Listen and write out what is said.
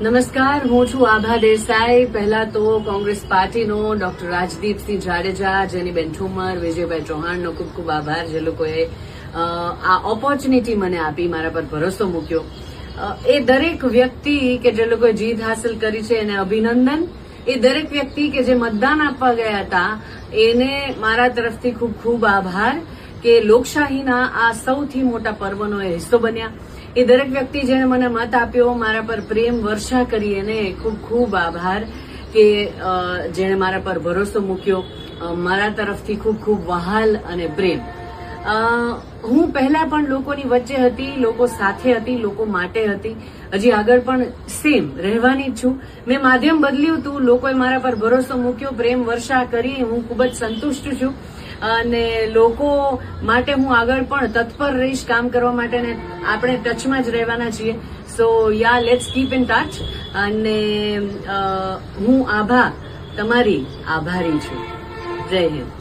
નમસ્કાર, હું છું આભા દેસાઈ. પહેલા તો કોંગ્રેસ પાર્ટીનો ડોક્ટર રાજદીપસિંહ જાડેજા, જેનીબેન ઠુમર, વિજયભાઈ ચૌહાણનો ખૂબ ખૂબ આભાર, જે લોકોએ આ ઓપોર્ચ્યુનિટી મને આપી, મારા પર ભરોસો મૂક્યો. એ દરેક વ્યક્તિ કે જે લોકોએ જીત હાંસલ કરી છે એને અભિનંદન. એ દરેક વ્યક્તિ કે જે મતદાન આપવા ગયા હતા એને મારા તરફથી ખૂબ ખૂબ આભાર કે લોકશાહીના આ સૌથી મોટા પર્વનો એ હિસ્સો બન્યા. એ દરેક વ્યક્તિ જેને મને મત આપ્યો, મારા પર પ્રેમ વર્ષા કરી, એને ખૂબ ખૂબ આભાર કે જેણે મારા પર ભરોસો મૂક્યો. મારા તરફથી ખૂબ ખૂબ વહાલ અને પ્રેમ. હું પહેલા પણ લોકોની વચ્ચે હતી, લોકો સાથે હતી, લોકો માટે હતી, હજી આગળ પણ સેમ રહેવાની જ છું. મેં માધ્યમ બદલ્યું હતું, લોકોએ મારા પર ભરોસો મૂક્યો, પ્રેમ વર્ષા કરી. હું ખૂબ જ સંતુષ્ટ છું અને લોકો માટે હું આગળ પણ તત્પર રહીશ કામ કરવા માટે, ને આપણે ટચમાં જ રહેવાના છીએ. સો યા, લેટ્સ કીપ ઇન ટચ. અને હું તમારી આભારી છું. જય હિન્દ.